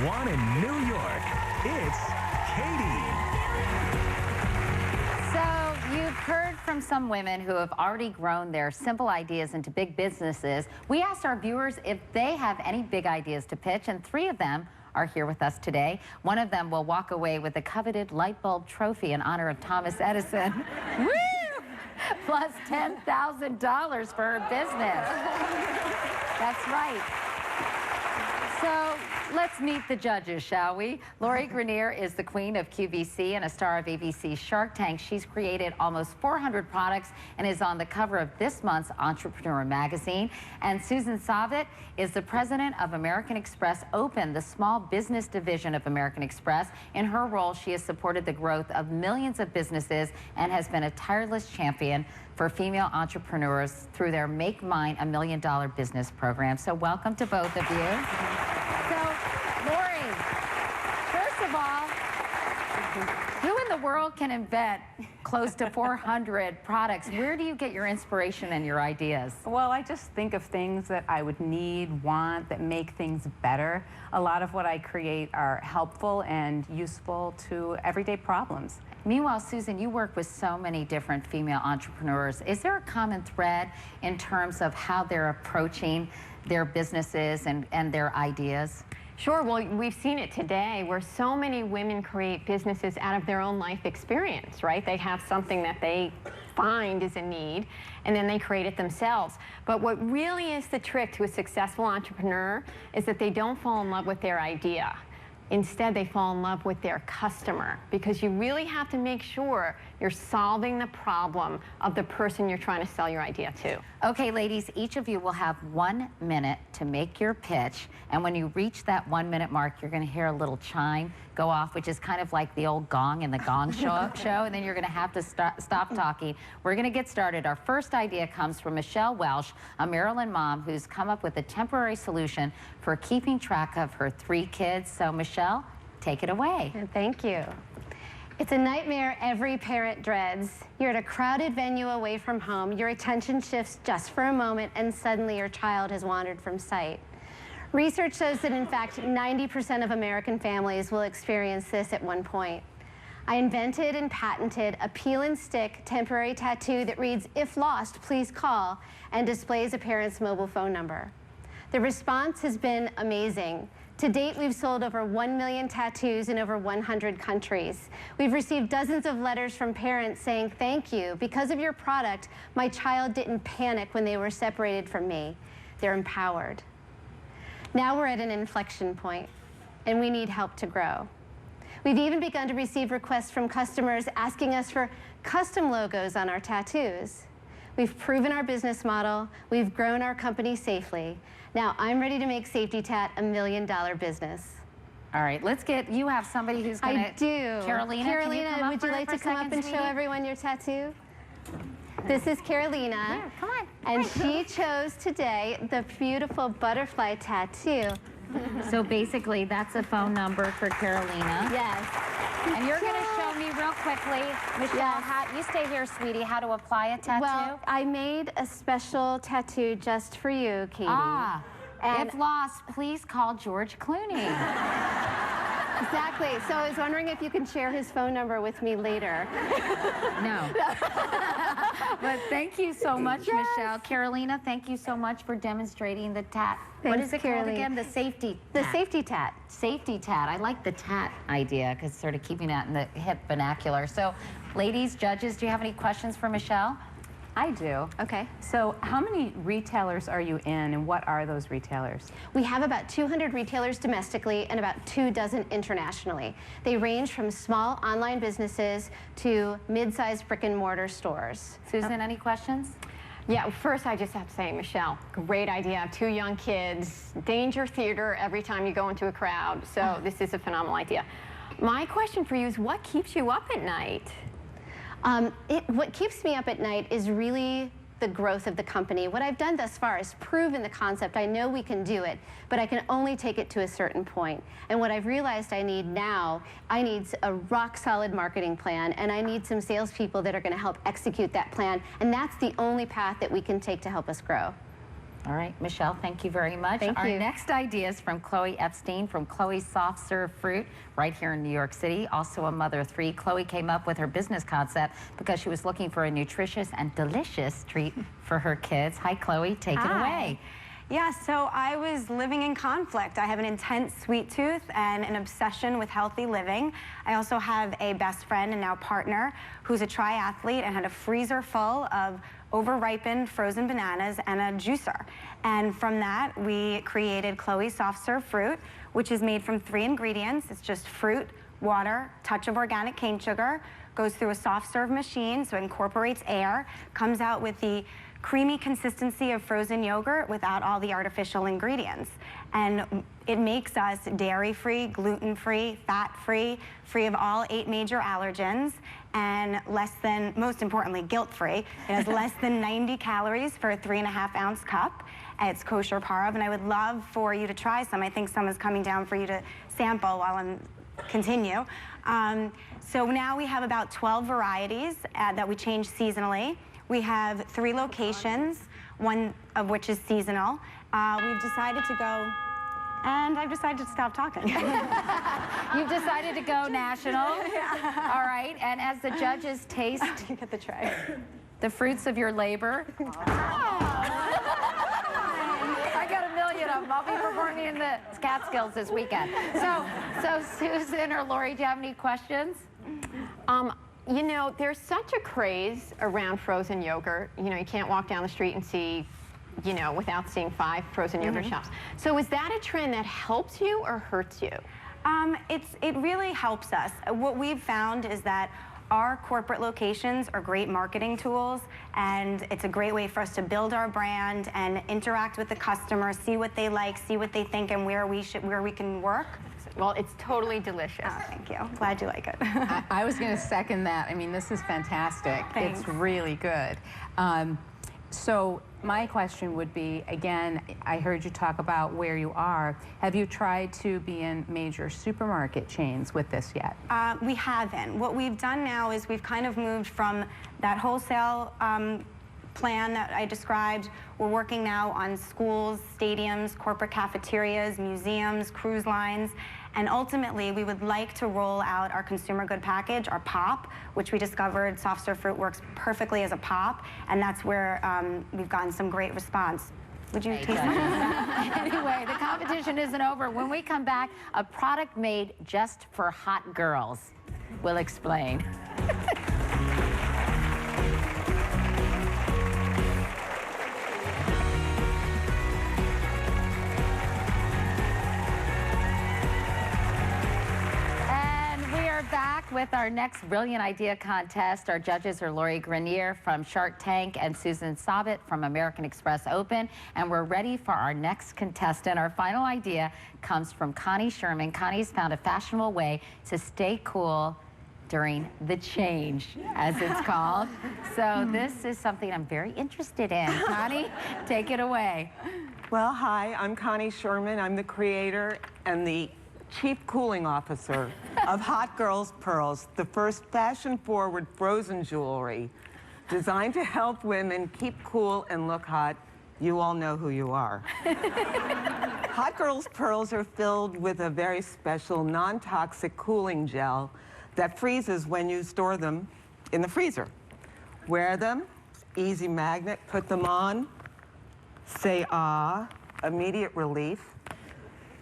one in New York. It's Katie. So you've heard from some women who have already grown their simple ideas into big businesses. We asked our viewers if they have any big ideas to pitch, and 3 of them are here with us today. One of them will walk away with the coveted light bulb trophy in honor of Thomas Edison. Woo! Plus $10,000 for her business. That's right. So let's meet the judges, shall we? Lori Grenier is the queen of QVC and a star of ABC's Shark Tank. She's created almost 400 products and is on the cover of this month's Entrepreneur magazine. And Susan Savitt is the president of American Express Open, the small business division of American Express. In her role, she has supported the growth of millions of businesses and has been a tireless champion for female entrepreneurs through their Make Mine $1 Million business program. So welcome to both of you. So, Lori, first of all, who in the world can invent close to 400 products? Where do you get your inspiration and your ideas? Well, I just think of things that I would need, want, that make things better. A lot of what I create are helpful and useful to everyday problems. Meanwhile, Susan, you work with so many different female entrepreneurs. Is there a common thread in terms of how they're approaching their businesses and their ideas? Sure. Well, we've seen it today where so many women create businesses out of their own life experience, right? They have something that they find is a need, and then they create it themselves. But what really is the trick to a successful entrepreneur is that they don't fall in love with their idea. Instead, they fall in love with their customer, because you really have to make sure you're solving the problem of the person you're trying to sell your idea to. Okay, ladies, each of you will have 1 minute to make your pitch. And when you reach that 1 minute mark, you're going to hear a little chime go off, which is kind of like the old gong in the Gong show. And then you're going to have to stop talking. We're going to get started. Our first idea comes from Michelle Welsh, a Maryland mom who's come up with a temporary solution for keeping track of her 3 kids. So, Michelle, take it away. Thank you. It's a nightmare every parent dreads. You're at a crowded venue away from home. Your attention shifts just for a moment, and suddenly your child has wandered from sight. Research shows that, in fact, 90% of American families will experience this at one point. I invented and patented a peel-and-stick temporary tattoo that reads, "If lost, please call," and displays a parent's mobile phone number. The response has been amazing. To date, we've sold over 1 million tattoos in over 100 countries. We've received dozens of letters from parents saying, "Thank you. Because of your product, my child didn't panic when they were separated from me." They're empowered. Now we're at an inflection point, and we need help to grow. We've even begun to receive requests from customers asking us for custom logos on our tattoos. We've proven our business model. We've grown our company safely. Now I'm ready to make Safety Tat $1 million business. All right, let's get, you have somebody who's going to... I do. Carolina, Carolina, would you like to come up and show everyone your tattoo? This is Carolina. Yeah, come on. And she chose today the beautiful butterfly tattoo. So basically, that's a phone number for Carolina. Yes. And you're going to show me real quickly, Michelle, Yes. you stay here, sweetie, how to apply a tattoo. Well, I made a special tattoo just for you, Katie. Ah, And- if lost, please call George Clooney. Exactly. So I was wondering if you can share his phone number with me later. No. But thank you so much, Yes. Michelle. Carolina, thank you so much for demonstrating the tat. What Thanks, is it Carolina. called again? The safety The tat. Safety Tat. Safety tat. I like the tat idea because sort of keeping that in the hip vernacular. So, ladies, judges, do you have any questions for Michelle? I do. Okay. So how many retailers are you in, and what are those retailers? We have about 200 retailers domestically and about 24 internationally. They range from small online businesses to mid-sized brick-and-mortar stores. Susan, any questions? Yeah, first I just have to say, Michelle, great idea. I have 2 young kids, danger theater every time you go into a crowd. So this is a phenomenal idea. My question for you is, what keeps you up at night? What keeps me up at night is really the growth of the company. What I've done thus far is proven the concept. I know we can do it, but I can only take it to a certain point. And what I've realized I need now, I need a rock-solid marketing plan, and I need some salespeople that are going to help execute that plan. And that's the only path that we can take to help us grow. All right, Michelle, thank you very much. Thank Our you. next idea is from Chloe Epstein from Chloe's Soft Serve Fruit right here in New York City, also a mother of 3. Chloe came up with her business concept because she was looking for a nutritious and delicious treat for her kids. Hi, Chloe, take it away. Yeah, so I was living in conflict. I have an intense sweet tooth and an obsession with healthy living. I also have a best friend and now partner who's a triathlete and had a freezer full of over-ripened frozen bananas and a juicer. And from that, we created Chloe's Soft Serve Fruit, which is made from 3 ingredients. It's just fruit, water, touch of organic cane sugar, goes through a soft serve machine so it incorporates air, comes out with the creamy consistency of frozen yogurt without all the artificial ingredients. And it makes us dairy-free, gluten-free, fat-free, free of all 8 major allergens, and less than, most importantly, guilt-free. It has less than 90 calories for a 3.5-ounce cup. It's kosher parv, and I would love for you to try some. I think some is coming down for you to sample while I'm continue. So now we have about 12 varieties that we change seasonally. We have 3 locations, one of which is seasonal. We've decided to go, and I've decided to stop talking. You've decided to go national. Yeah. All right, and as the judges taste You get the tray. the fruits of your labor. I got a million of them. I'll be performing in the Catskills this weekend. So Susan or Lori, do you have any questions? You know, there's such a craze around frozen yogurt. You know, you can't walk down the street and see, you know, without seeing 5 frozen yogurt shops. So is that a trend that helps you or hurts you? It really helps us. What we've found is that our corporate locations are great marketing tools, and it's a great way for us to build our brand and interact with the customer, see what they like, see what they think, and where we can work. Well, it's totally delicious. Oh, thank you. Glad you like it. I was going to second that. I mean, this is fantastic. Thanks. It's really good. So my question would be, again, I heard you talk about where you are. Have you tried to be in major supermarket chains with this yet? We haven't. What we've done now is we've kind of moved from that wholesale plan that I described. We're working now on schools, stadiums, corporate cafeterias, museums, cruise lines, and ultimately we would like to roll out our consumer good package, our pop, which we discovered Soft Serve Fruit works perfectly as a pop, and that's where we've gotten some great response. Would you taste mine? Anyway, the competition isn't over. When we come back, a product made just for hot girls. We'll explain. Back with our next Brilliant Idea contest. Our judges are Lori Grenier from Shark Tank and Susan Sabat from American Express Open. And we're ready for our next contestant. Our final idea comes from Connie Sherman. Connie's found a fashionable way to stay cool during the change, as it's called. So this is something I'm very interested in. Connie, take it away. Well, hi, I'm Connie Sherman. I'm the creator and the Chief Cooling Officer of Hot Girls Pearls, the first fashion-forward frozen jewelry designed to help women keep cool and look hot. You all know who you are. Hot Girls Pearls are filled with a very special non-toxic cooling gel that freezes when you store them in the freezer. Wear them, easy magnet, put them on, say ah, immediate relief.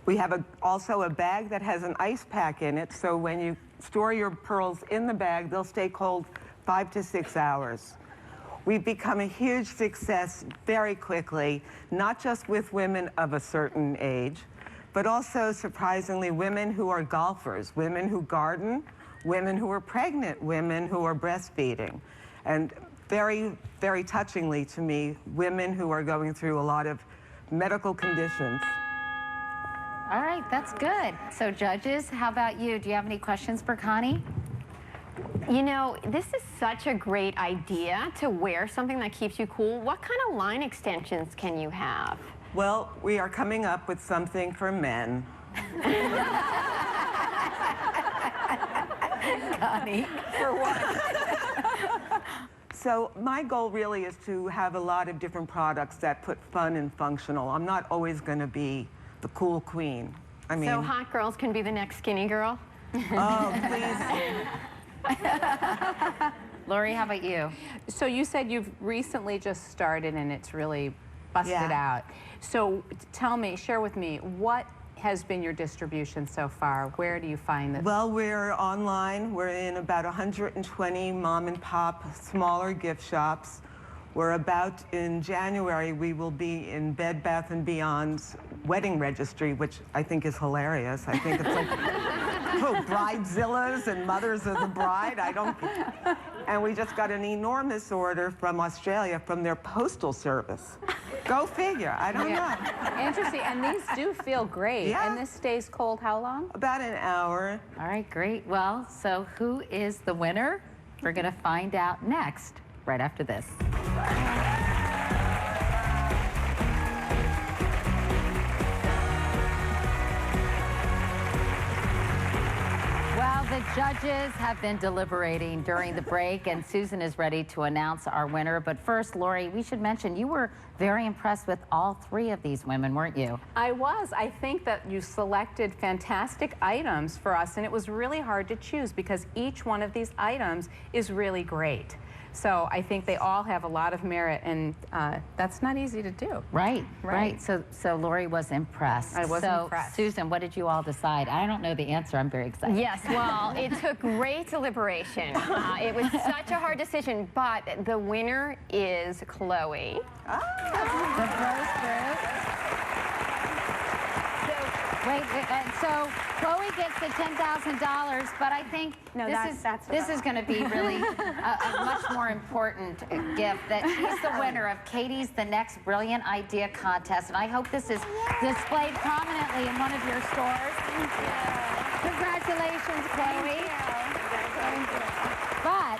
We have also a bag that has an ice pack in it, so when you store your pearls in the bag, they'll stay cold 5 to 6 hours. We've become a huge success very quickly, not just with women of a certain age, but also, surprisingly, women who are golfers, women who garden, women who are pregnant, women who are breastfeeding, and very, very touchingly to me, women who are going through a lot of medical conditions. All right, that's good. So judges, how about you? Do you have any questions for Connie? You know, this is such a great idea to wear something that keeps you cool. What kind of line extensions can you have? Well, we are coming up with something for men. Connie. For what? So my goal really is to have a lot of different products that put fun and functional. I'm not always going to be the cool queen. I mean, So hot girls can be the next skinny girl? oh, please. Lori, how about you? So you said you've recently just started and it's really busted out. So tell me, share with me, what has been your distribution so far? Where do you find this? Well, we're online. We're in about 120 mom and pop smaller gift shops. We're about, in January, we will be in Bed Bath & Beyond's wedding registry, which I think is hilarious. I think it's like, oh, bridezillas and mothers of the bride. And we just got an enormous order from Australia from their postal service. Go figure, I don't know. Interesting, and these do feel great. Yeah. And this stays cold how long? About an hour. All right, great. Well, so who is the winner? We're going to find out next, right after this. Well, the judges have been deliberating during the break, and Susan is ready to announce our winner. But first, Lori, we should mention you were very impressed with all three of these women, weren't you? I was. I think that you selected fantastic items for us, and it was really hard to choose because each one of these items is really great. So I think they all have a lot of merit, and that's not easy to do. Right. So Lori was impressed. I was impressed. Susan, what did you all decide? I don't know the answer. I'm very excited. Yes, well, it took great deliberation. It was such a hard decision, but the winner is Chloe. The first group. Wait, so Chloe gets the $10,000, but I think this is going to be really a much more important gift, that she's the winner of Katie's The Next Brilliant Idea contest, and I hope this is displayed prominently in one of your stores. Thank you. Congratulations, Chloe. Thank you. But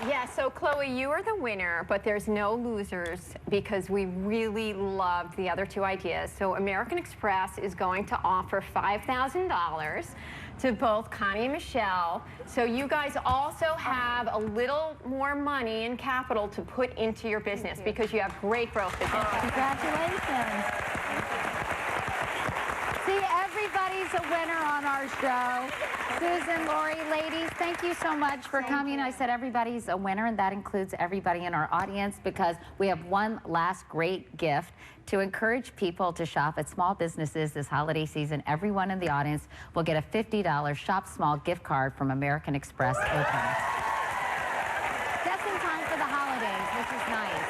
yeah, so Chloe, you are the winner, but there's no losers because we really loved the other two ideas. So American Express is going to offer $5,000 to both Connie and Michelle. So you guys also have a little more money and capital to put into your business because you have great growth potential. congratulations. See, everybody's a winner on our show. Susan, Lori, ladies, thank you so much for coming. I said everybody's a winner, and that includes everybody in our audience, because we have one last great gift to encourage people to shop at small businesses this holiday season. Everyone in the audience will get a $50 Shop Small gift card from American Express Open. Just in time for the holidays, which is nice.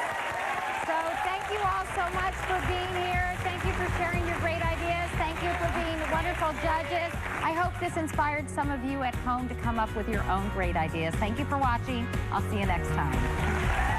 So thank you all so much for being here. Thank you for sharing your great ideas. Thank you for being wonderful judges. I hope this inspired some of you at home to come up with your own great ideas. Thank you for watching. I'll see you next time.